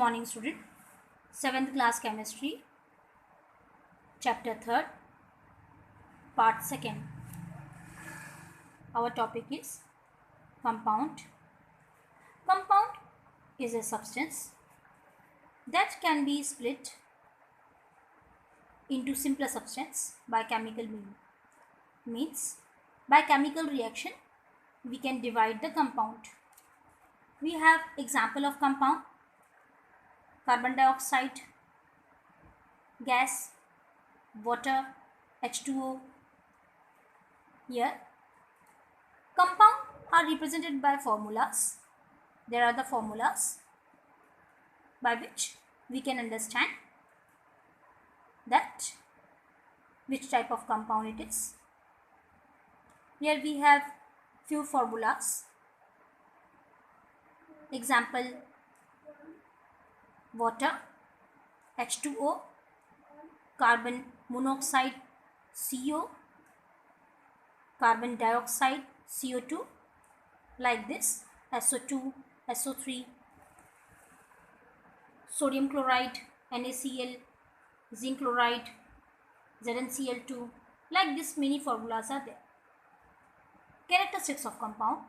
Morning student, 7th class chemistry, chapter 3rd, part 2nd. Our topic is compound. Compound is a substance that can be split into simpler substance by chemical means by chemical reaction we can divide the compound. We have example of compound: carbon dioxide, gas, water, H2O. Here compound are represented by formulas. There are the formulas by which we can understand that which type of compound it is. Here we have few formulas. Example: water, H2O, carbon monoxide, CO, carbon dioxide, CO2, like this, SO2, SO3, sodium chloride, NaCl, zinc chloride, ZnCl2, like this many formulas are there. Characteristics of compound.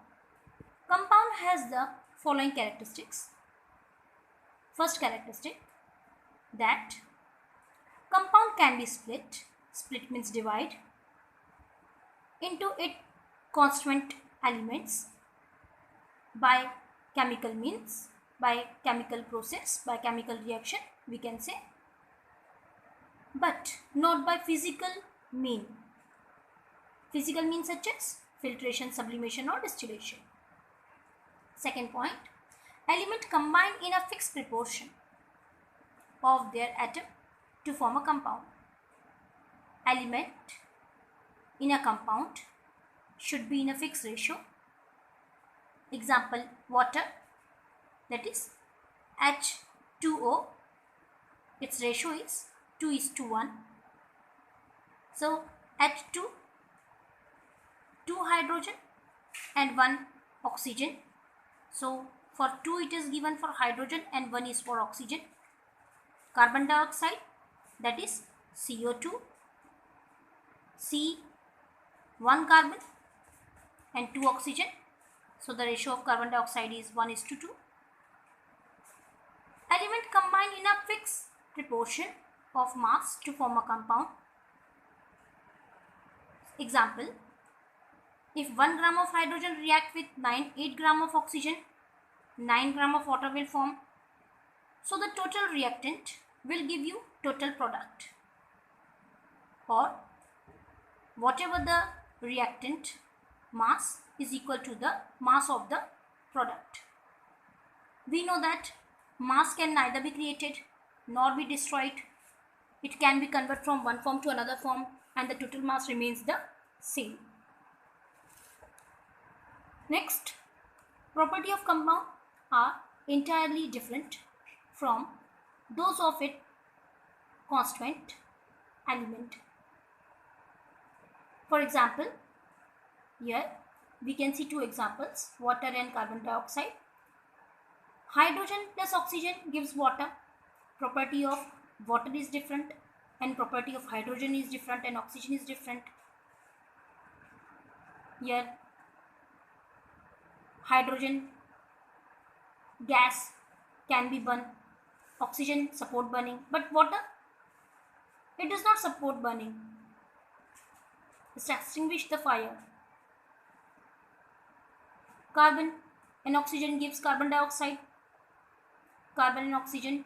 Compound has the following characteristics. First characteristic, that compound can be split means divide, into its constituent elements by chemical means, by chemical process, by chemical reaction we can say, but not by physical mean. Physical means such as filtration, sublimation or distillation. Second point, element combine in a fixed proportion of their atom to form a compound. Element in a compound should be in a fixed ratio. Example: water, that is H2O, its ratio is 2:1. So H2, 2 hydrogen and 1 oxygen. So for 2 it is given for hydrogen and 1 is for oxygen. Carbon dioxide, that is CO2, C, 1 carbon and 2 oxygen. So the ratio of carbon dioxide is 1:2. Element combine in a fixed proportion of mass to form a compound. Example: if 1 gram of hydrogen react with 8 gram of oxygen, 9 gram of water will form. So the total reactant will give you total product, or whatever the reactant mass is equal to the mass of the product. We know that mass can neither be created nor be destroyed. It can be converted from one form to another form and the total mass remains the same. Next, property of compound are entirely different from those of its constituent element. For example, here we can see two examples: water and carbon dioxide. Hydrogen plus oxygen gives water. Property of water is different and property of hydrogen is different and oxygen is different. Here hydrogen gas can be burned, oxygen support burning, but water, it does not support burning. It extinguish the fire. Carbon and oxygen gives carbon dioxide. Carbon and oxygen,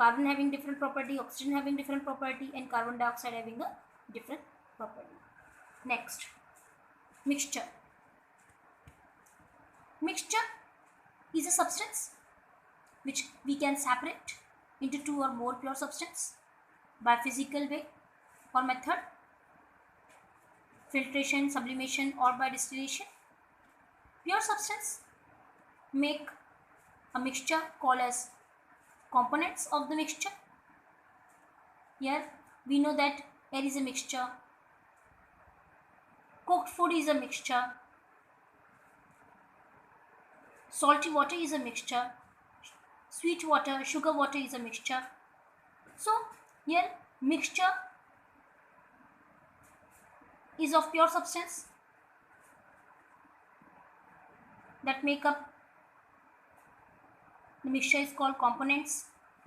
carbon having different property, oxygen having different property, and carbon dioxide having a different property. Next, mixture. Mixture is a substance which we can separate into 2 or more pure substance by physical way or method, filtration, sublimation or by distillation. Pure substance make a mixture called as components of the mixture. Here we know that air is a mixture, cooked food is a mixture, salty water is a mixture, sweet water, sugar water is a mixture. So here mixture is of pure substance that make up the mixture is called components.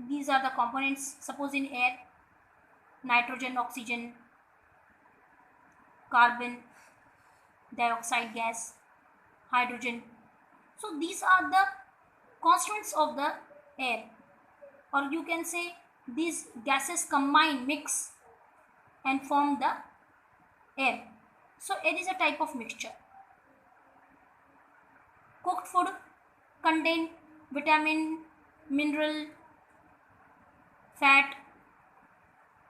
These are the components. Suppose in air, nitrogen, oxygen, carbon dioxide gas, hydrogen. So these are the constituents of the air, or you can say these gases combine, mix and form the air. So air is a type of mixture. Cooked food contain vitamin, mineral, fat.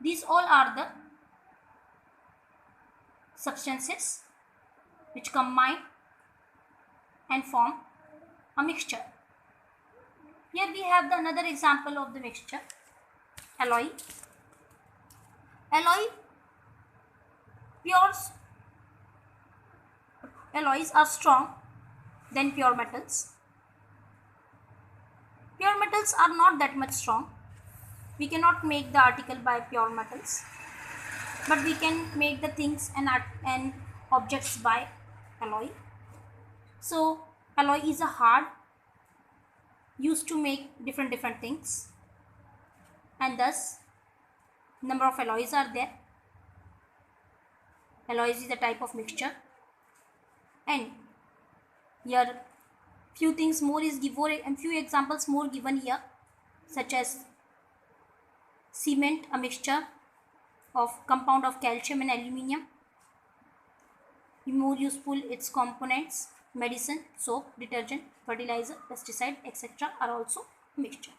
These all are the substances which combine and form a mixture. Here we have the another example of the mixture, alloy. Alloys are strong than pure metals. Pure metals are not that much strong. We cannot make the article by pure metals, but we can make the things and objects by alloy. So alloy is a hard used to make different things, and thus number of alloys are there. Alloys is a type of mixture, and here few things more is given and few examples more given here, such as cement, a mixture of compound of calcium and aluminium. More useful its components, medicine, soap, detergent, fertilizer, pesticide, etc. are also mixture.